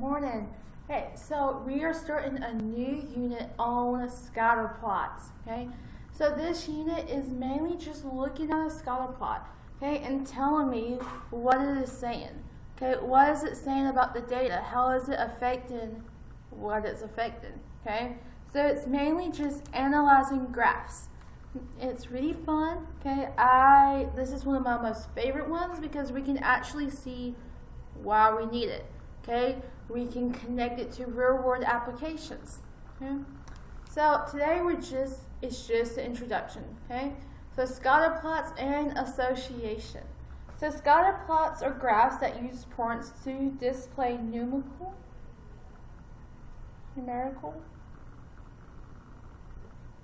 morning. Okay, so we are starting a new unit on scatter plots. Okay, so this unit is mainly just looking at a scatter plot, okay, and telling me what it is saying. Okay, what is it saying about the data? How is it affecting what it's affecting? Okay, so it's mainly just analyzing graphs. It's really fun. Okay, this is one of my most favorite ones because we can actually see why we need it. Okay, we can connect it to real world applications. Okay, so today it's just the introduction. Okay, so scatter plots and association. So scatter plots are graphs that use points to display numerical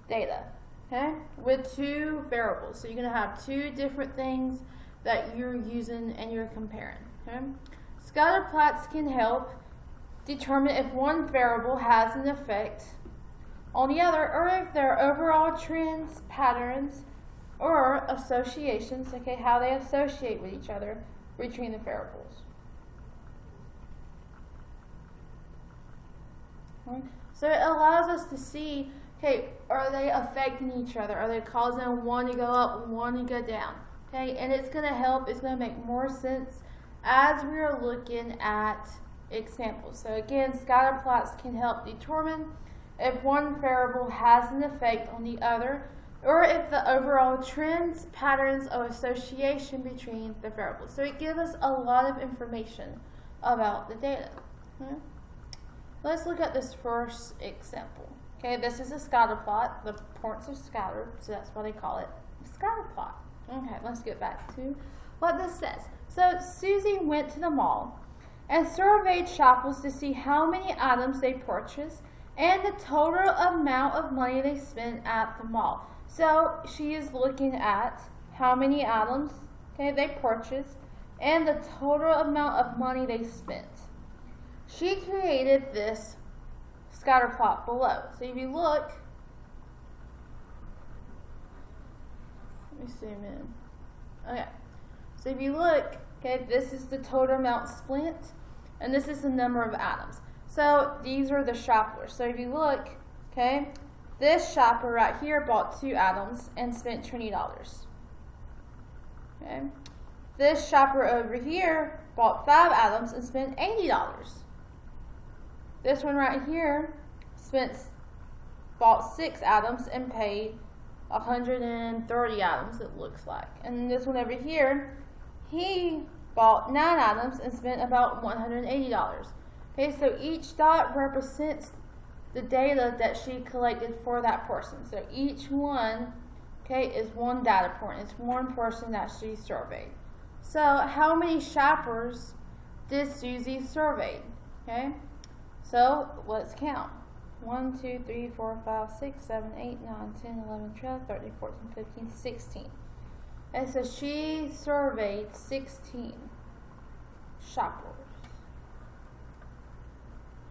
data. Okay, with two variables. So you're going to have two different things that you're using and you're comparing. Okay, scatter plots can help determine if one variable has an effect on the other, or if there are overall trends, patterns, or associations. Okay, how they associate with each other between the variables. Okay. So it allows us to see, okay, are they affecting each other? Are they causing one to go up and one to go down? Okay, and it's going to help, it's going to make more sense as we are looking at examples. So again, scatter plots can help determine if one variable has an effect on the other, or if the overall trends, patterns, or association between the variables. So it gives us a lot of information about the data. Okay. Let's look at this first example. Okay, this is a scatter plot. The points are scattered, so that's why they call it a scatter plot. Okay, let's get back to what this says. So Susie went to the mall and surveyed shoppers to see how many items they purchased and the total amount of money they spent at the mall. So she is looking at how many items, okay, they purchased and the total amount of money they spent. She created this scatter plot below. So if you look, let me zoom in. Okay, so if you look, okay, this is the total amount spent, and this is the number of items. So these are the shoppers. So if you look, okay, this shopper right here bought 2 items and spent $20. Okay, this shopper over here bought 5 items and spent $80. This one right here bought 6 items and paid 130 items, it looks like. And this one over here, he bought 9 items and spent about $180. Okay, so each dot represents the data that she collected for that person. So each one, okay, is one data point. It's one person that she surveyed. So how many shoppers did Susie survey? Okay, so let's count. 1, 2, 3, 4, 5, 6, 7, 8, 9, 10, 11, 12, 13, 14, 15, 16. And so she surveyed 16 shoppers.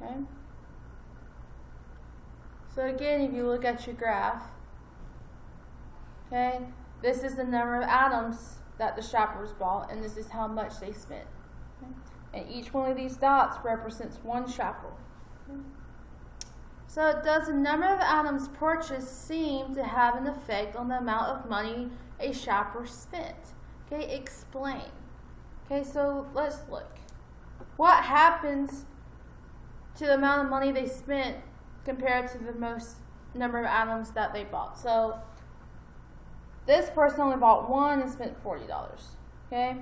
Okay. So again, if you look at your graph, okay, this is the number of items that the shoppers bought, and this is how much they spent. Okay. And each one of these dots represents one shopper. Okay. So does the number of items purchased seem to have an effect on the amount of money a shopper spent? Okay, explain. Okay, so let's look. What happens to the amount of money they spent compared to the most number of items that they bought? So this person only bought 1 and spent $40. Okay,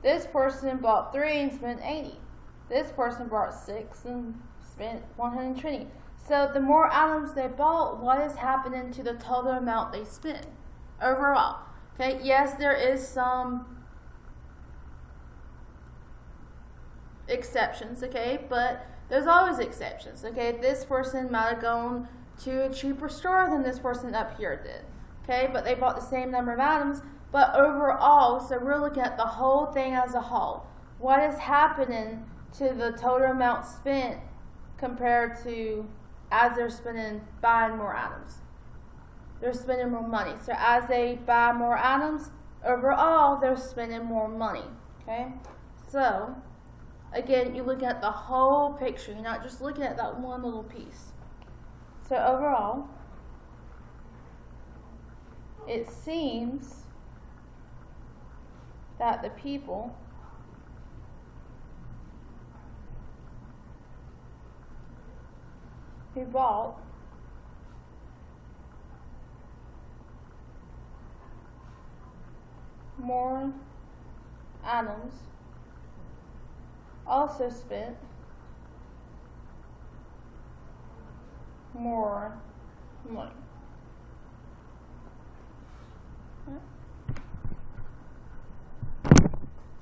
this person bought 3 and spent $80. This person bought 6 and spent $120. So the more items they bought, what is happening to the total amount they spent overall? Okay, yes, there is some exceptions, okay, but there's always exceptions, okay? This person might have gone to a cheaper store than this person up here did, okay, but they bought the same number of items, but overall, so we're looking at the whole thing as a whole. What is happening to the total amount spent compared to as they're buying more items? They're spending more money. So as they buy more items, overall, they're spending more money, okay? So Again, you look at the whole picture. You're not just looking at that one little piece. So overall, it seems that the people who bought more items also spent more money.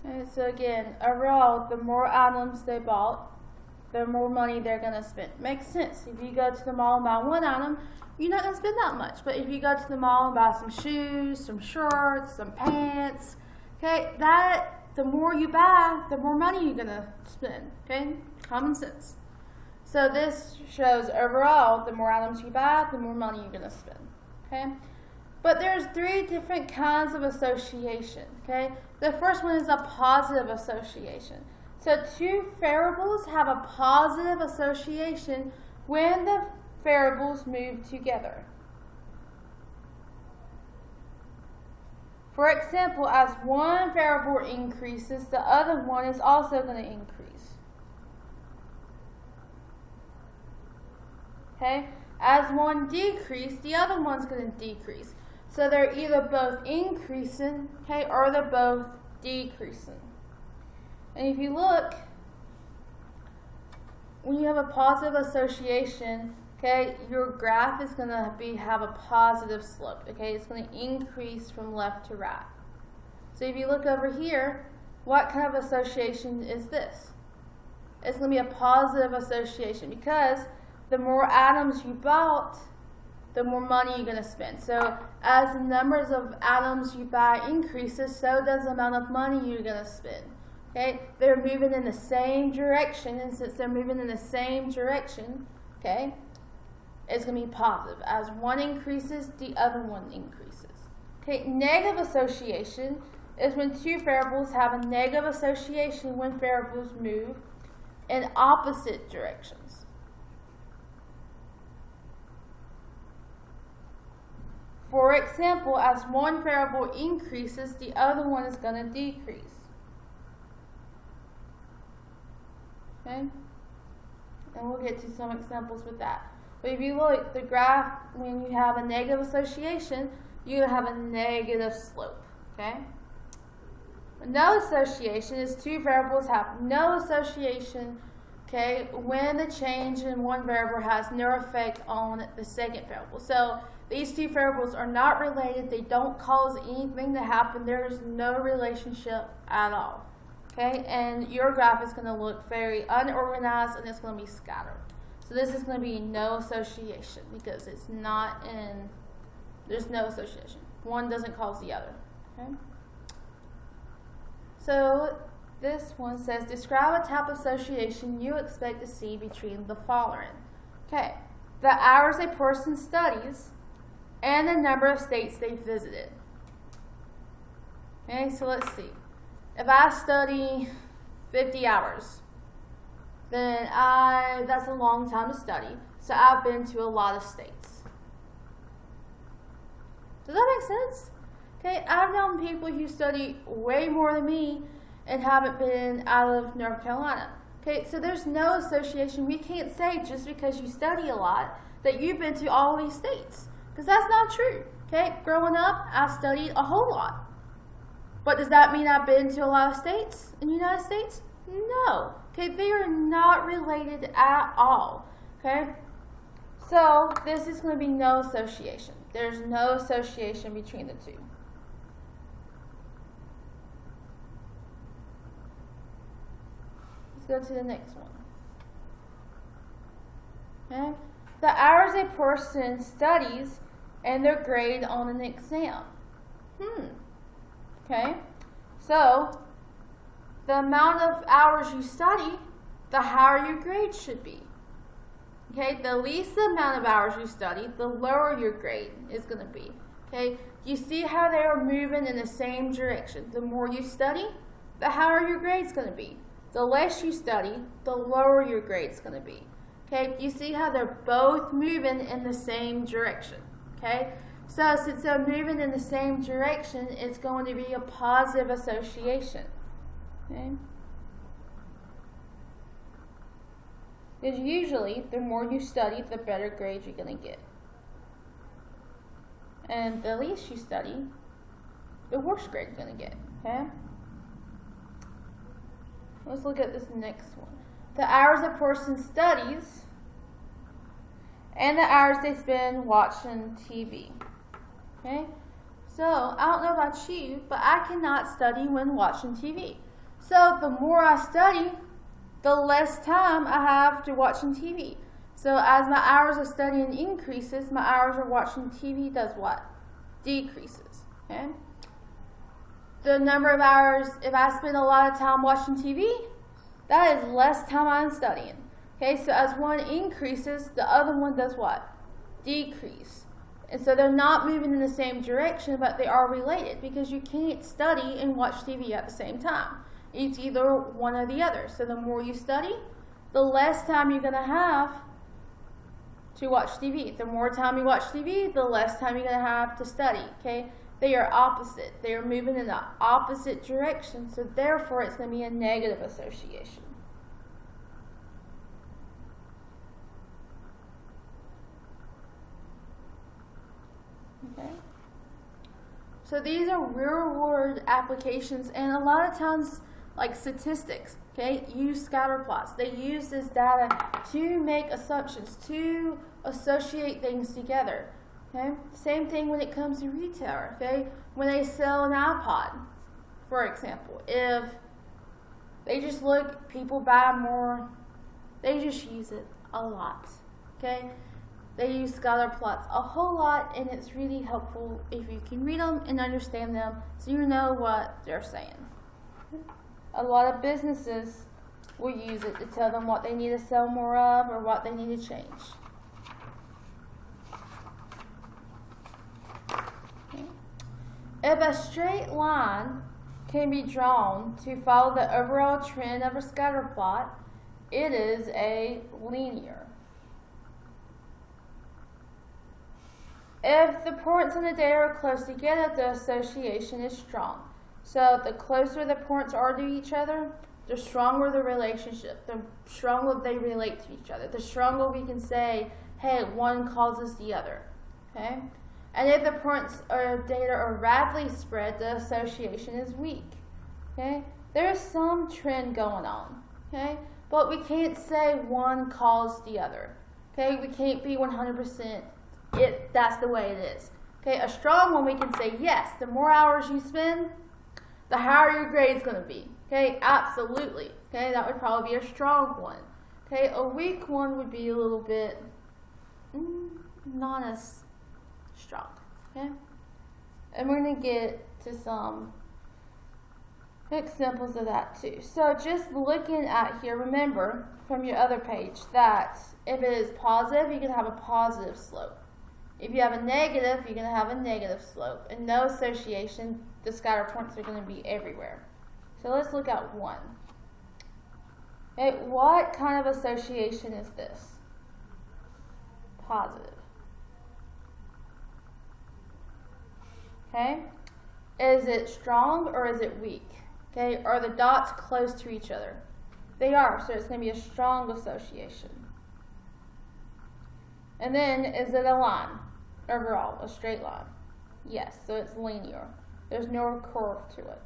And so again, overall, the more items they bought, the more money they're going to spend. Makes sense. If you go to the mall and buy one item, you're not going to spend that much. But if you go to the mall and buy some shoes, some shorts, some pants, okay, the more you buy, the more money you're going to spend. Okay, common sense. So this shows overall, the more items you buy, the more money you're going to spend. Okay, but there's 3 different kinds of association. Okay, the first one is a positive association. So 2 variables have a positive association when the variables move together. For example, as one variable increases, the other one is also going to increase. Okay? As one decreases, the other one's going to decrease. So they're either both increasing, okay, or they're both decreasing. And if you look, when you have a positive association, okay, your graph is going to have a positive slope. Okay, it's going to increase from left to right. So if you look over here, what kind of association is this? It's going to be a positive association because the more items you bought, the more money you're going to spend. So as the numbers of items you buy increases, so does the amount of money you're going to spend. Okay, they're moving in the same direction, and since they're moving in the same direction, okay, it's going to be positive. As one increases, the other one increases. Okay, negative association is when 2 variables have a negative association when variables move in opposite directions. For example, as one variable increases, the other one is going to decrease. Okay? And we'll get to some examples with that. But if you look at the graph, when you have a negative association, you have a negative slope. Okay? No association is 2 variables have no association, okay, when the change in one variable has no effect on the second variable. So these 2 variables are not related. They don't cause anything to happen. There is no relationship at all. Okay, and your graph is going to look very unorganized and it's going to be scattered. So this is going to be no association because it's not in, there's no association. One doesn't cause the other. Okay. So this one says, describe a type of association you expect to see between the following. Okay, the hours a person studies and the number of states they visited. Okay, so let's see. If I study 50 hours, then that's a long time to study. So I've been to a lot of states. Does that make sense? Okay, I've known people who study way more than me and haven't been out of North Carolina. Okay, so there's no association. We can't say just because you study a lot that you've been to all these states, because that's not true. Okay, growing up, I studied a whole lot. But does that mean I've been to a lot of states in the United States? No. Okay, they are not related at all. Okay, so this is going to be no association. There's no association between the 2. Let's go to the next one. Okay, the hours a person studies and their grade on an exam. Okay, so the amount of hours you study, the higher your grade should be. Okay, the least amount of hours you study, the lower your grade is going to be. Okay, you see how they are moving in the same direction. The more you study, the higher your grade is going to be. The less you study, the lower your grade's going to be. Okay, you see how they're both moving in the same direction. Okay, so since they're moving in the same direction, it's going to be a positive association. Okay, because usually the more you study, the better grades you're going to get. And the least you study, the worse grade you're going to get. Okay? Let's look at this next one. The hours a person studies and the hours they spend watching TV. Okay? So, I don't know about you, but I cannot study when watching TV. So, the more I study, the less time I have to watching TV. So, as my hours of studying increases, my hours of watching TV does what? Decreases. Okay? The number of hours, if I spend a lot of time watching TV, that is less time I'm studying. Okay, so as one increases, the other one does what? Decrease. And so they're not moving in the same direction, but they are related because you can't study and watch TV at the same time. It's either one or the other. So the more you study, the less time you're going to have to watch TV. The more time you watch TV, the less time you're going to have to study. Okay? They are opposite. They are moving in the opposite direction, so therefore it's going to be a negative association. Okay. So these are real world applications, and a lot of times, like statistics, okay, use scatter plots. They use this data to make assumptions, to associate things together. Okay? Same thing when it comes to retail. Okay? When they sell an iPod, for example, if they just look, people buy more, they just use it a lot. Okay? They use scatter plots a whole lot, and it's really helpful if you can read them and understand them so you know what they're saying. A lot of businesses will use it to tell them what they need to sell more of or what they need to change. If a straight line can be drawn to follow the overall trend of a scatter plot, it is a linear. If the points in the data are close together, the association is strong. So the closer the points are to each other, the stronger the relationship, the stronger they relate to each other, the stronger we can say, hey, one causes the other. Okay? And if the points of data are rapidly spread, the association is weak. Okay? There's some trend going on. Okay? But we can't say one caused the other. Okay? We can't be 100% that's the way it is. Okay? A strong one we can say, yes, the more hours you spend, the higher your grade's going to be. Okay? Absolutely. Okay? That would probably be a strong one. Okay? A weak one would be a little bit not as strong. Okay? And we're going to get to some examples of that too. So just looking at here, remember from your other page that if it is positive, you're going to have a positive slope. If you have a negative, you're going to have a negative slope. And no association, the scatter points are going to be everywhere. So let's look at one. Okay, what kind of association is this? Positive. Okay? Is it strong or is it weak? Okay? Are the dots close to each other? They are, so it's going to be a strong association. And then, is it a line? Overall, a straight line? Yes, so it's linear. There's no curve to it.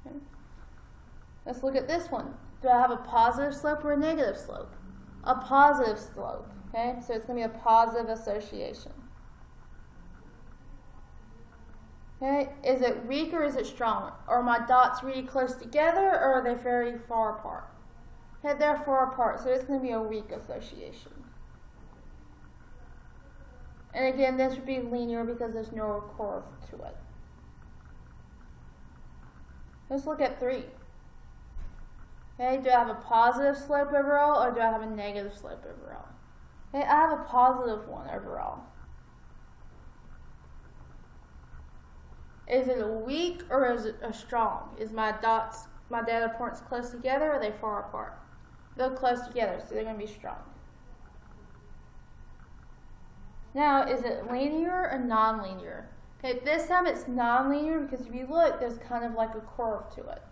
Okay? Let's look at this one. Do I have a positive slope or a negative slope? A positive slope. Okay? So it's going to be a positive association. Okay, is it weak or is it strong? Are my dots really close together or are they very far apart? Okay, they're far apart, so it's going to be a weak association. And again, this would be linear because there's no curve to it. Let's look at 3. Okay, do I have a positive slope overall or do I have a negative slope overall? Okay, I have a positive one overall. Is it a weak or is it a strong? Is my dots my data points close together, or are they far apart? They're close together, so they're going to be strong. Now, is it linear or non-linear? Okay, this time it's non-linear because if you look, there's kind of like a curve to it.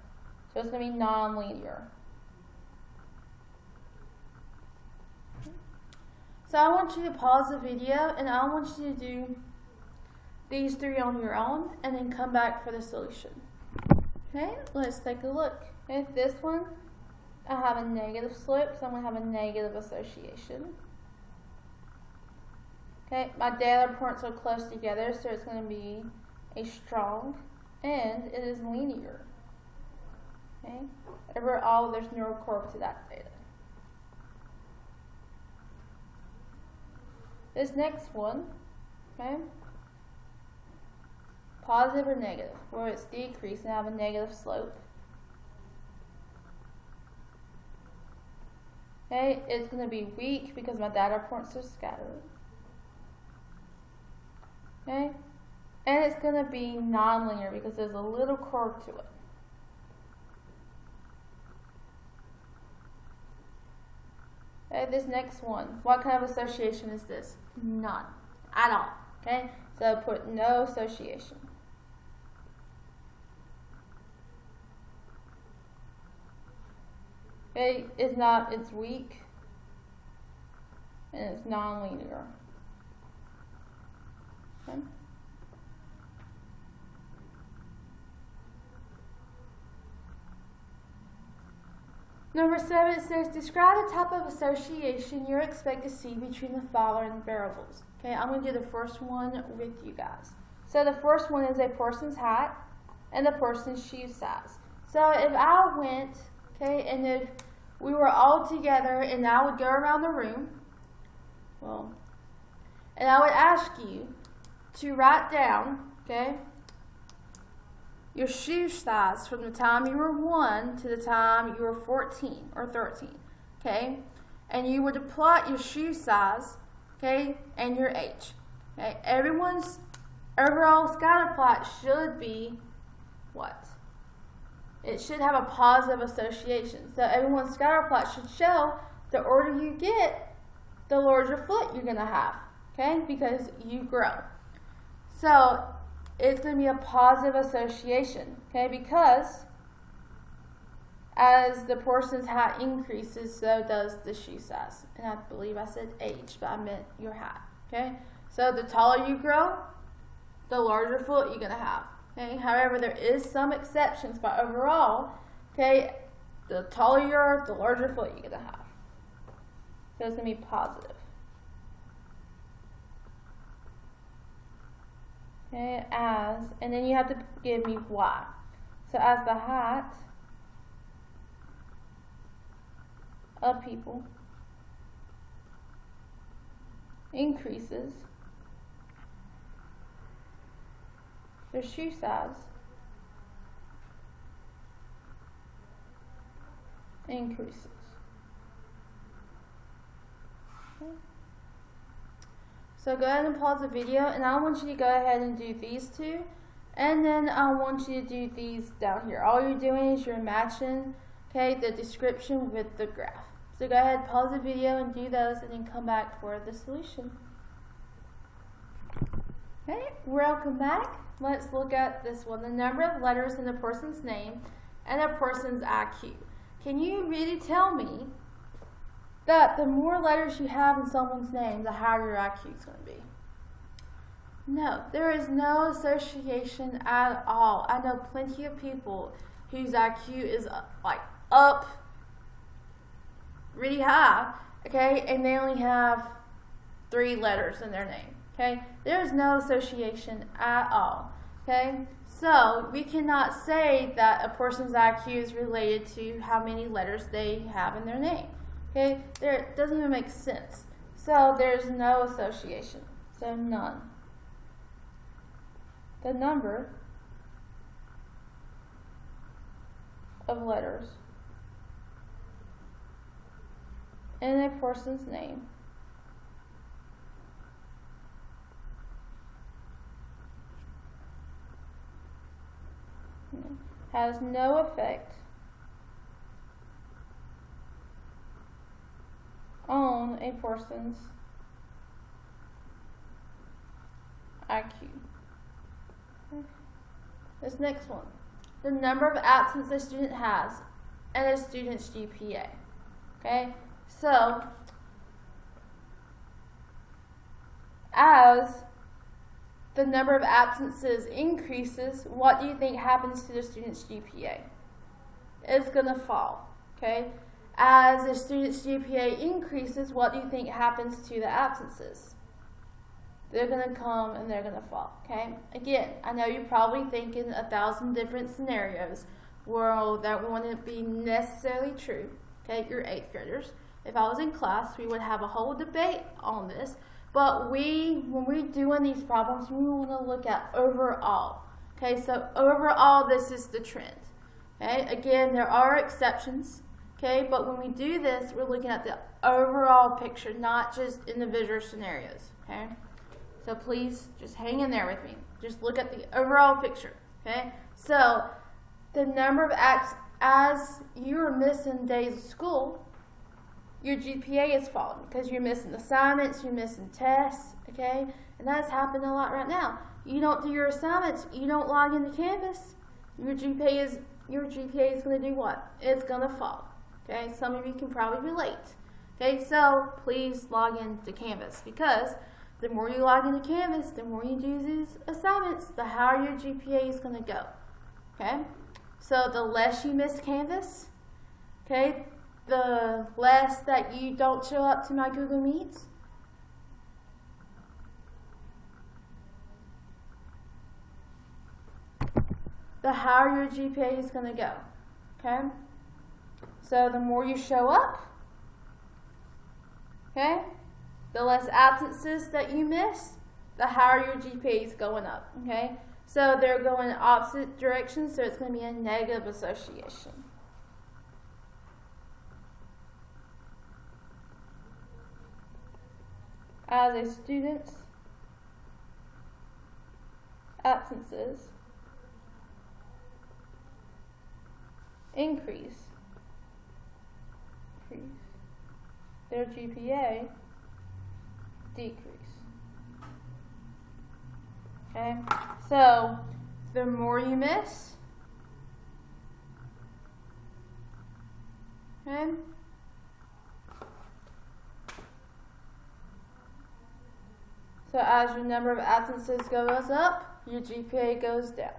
So it's going to be non-linear. So I want you to pause the video and I want you to do these three on your own and then come back for the solution. Okay, let's take a look. Okay, this one, I have a negative slope, so I'm going to have a negative association. Okay, my data points are close together, so it's going to be a strong, and it is linear. Okay, overall, there's no curve to that data. This next one, okay, positive or negative, where it's decreased and I have a negative slope. Okay, it's going to be weak because my data points are scattered. Okay, and it's going to be nonlinear because there's a little curve to it. Okay, this next one, what kind of association is this? None at all. Okay, so put no association. Okay, it's weak and it's nonlinear. Okay. Number 7 says, describe the type of association you expect to see between the following variables. Okay, I'm going to do the first one with you guys. So the first one is a person's height and the person's shoe size. So if I went, okay, and if we were all together and I would go around the room, well, and I would ask you to write down, okay, your shoe size from the time you were 1 to the time you were 14 or 13, okay? And you would plot your shoe size, okay, and your age. Okay? Everyone's overall scatter plot should be what? It should have a positive association. So everyone's scatter plot should show the older you get, the larger foot you're going to have, okay, because you grow. So it's going to be a positive association, okay, because as the person's height increases, so does the shoe size. And I believe I said age, but I meant your height, okay? So the taller you grow, the larger foot you're going to have, okay? However, there is some exceptions, but overall, okay, the taller you are, the larger foot you're going to have. So it's going to be positive. Okay, and then you have to give me y. So as the height of people increases, their shoe size increases. Okay. So go ahead and pause the video, and I want you to go ahead and do these two, and then I want you to do these down here. All you're doing is you're matching, okay, the description with the graph. So go ahead, pause the video and do those, and then come back for the solution. Okay, welcome back. Let's look at this one, the number of letters in a person's name and a person's IQ. Can you really tell me that the more letters you have in someone's name, the higher your IQ is going to be? No, there is no association at all. I know plenty of people whose IQ is like up really high, okay, and they only have 3 letters in their name, okay? There is no association at all, okay? So we cannot say that a person's IQ is related to how many letters they have in their name. Okay, it doesn't even make sense. So there's no association. So none. The number of letters in a person's name has no effect on a person's IQ. This next one, the number of absences a student has and a student's GPA. Okay, so as the number of absences increases, what do you think happens to the student's GPA? It's going to fall. Okay, as the student's GPA increases, what do you think happens to the absences? They're going to come and they're going to fall. Okay, again, I know you're probably thinking 1,000 different scenarios where that wouldn't be necessarily true. Okay, you're 8th graders. If I was in class, we would have a whole debate on this. But when we're doing these problems, we want to look at overall. Okay, so overall, this is the trend. Okay, again, there are exceptions. Okay, but when we do this, we're looking at the overall picture, not just individual scenarios. Okay, so please just hang in there with me. Just look at the overall picture. Okay, so the number of acts as you're missing days of school, your GPA is falling because you're missing assignments, you're missing tests, okay? And that's happening a lot right now. You don't do your assignments, you don't log into Canvas, your GPA is going to do what? It's going to fall, okay? Some of you can probably relate, okay? So please log into Canvas because the more you log into Canvas, the more you do these assignments, the higher your GPA is going to go, okay? So the less you miss Canvas, okay, the less that you don't show up to my Google Meets, the higher your GPA is going to go, okay? So the more you show up, okay, the less absences that you miss, the higher your GPA is going up, okay? So they're going in opposite directions, so it's going to be a negative association. As a student's absences increase, their GPA decrease. Okay, so the more you miss, okay, so as your number of absences goes up, your GPA goes down.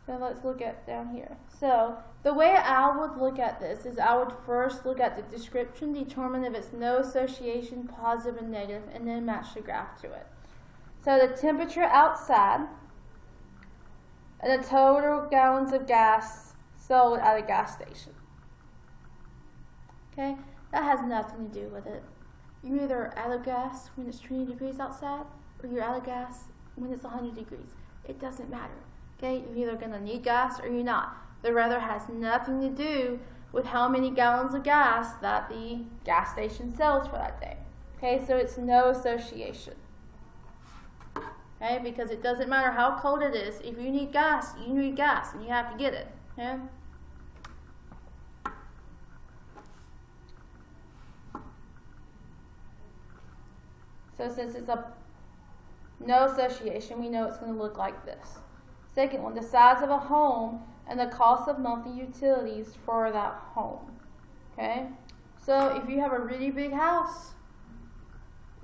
So let's look at down here. So the way I would look at this is I would first look at the description, determine if it's no association, positive and negative, and then match the graph to it. So the temperature outside and the total gallons of gas sold at a gas station. Okay, that has nothing to do with it. You're either out of gas when it's 20 degrees outside, or you're out of gas when it's 100 degrees. It doesn't matter. Okay, you're either going to need gas or you're not. The weather has nothing to do with how many gallons of gas that the gas station sells for that day. Okay, so it's no association. Okay, because it doesn't matter how cold it is. If you need gas, and you have to get it. Okay? So since it's a no association, we know it's going to look like this. Second one, the size of a home and the cost of monthly utilities for that home. Okay? So if you have a really big house,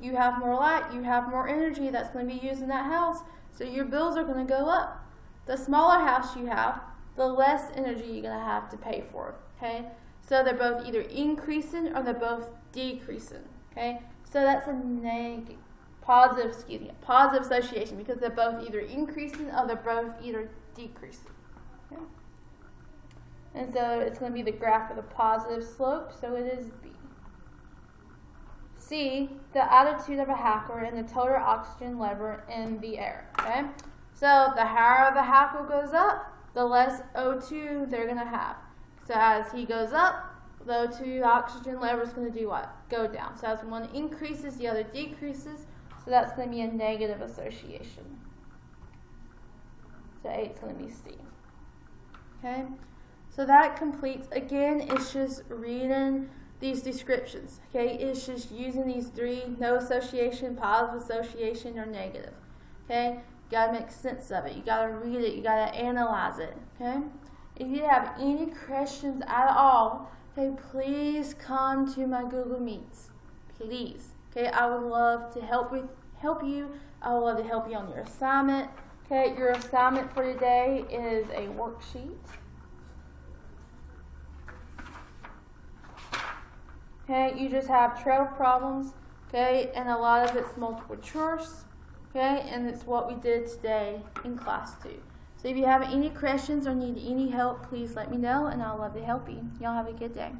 you have more light, you have more energy that's going to be used in that house, so your bills are going to go up. The smaller house you have, the less energy you're going to have to pay for. Okay? So they're both either increasing or they're both decreasing. Okay? So that's a positive association because they're both either increasing or they're both either decreasing. Okay? And so it's going to be the graph of the positive slope, so it is B. C, the attitude of a hacker and the total oxygen level in the air. Okay? So the higher the hacker goes up, the less O2 they're going to have. So as he goes up, the O2 oxygen level is going to do what? Go down. So as one increases, the other decreases. So that's going to be a negative association. So A is going to be C. Okay? So that completes, again, it's just reading these descriptions, okay? It's just using these three: no association, positive association, or negative, okay? You gotta make sense of it. You gotta read it. You gotta analyze it, okay? If you have any questions at all, okay, please come to my Google Meets, please, okay? I would love to help you. I would love to help you on your assignment, okay? Your assignment for today is a worksheet. Okay, you just have 12 problems, okay, and a lot of it's multiple choice, okay, and it's what we did today in class 2. So if you have any questions or need any help, please let me know, and I'll love to help you. Y'all have a good day.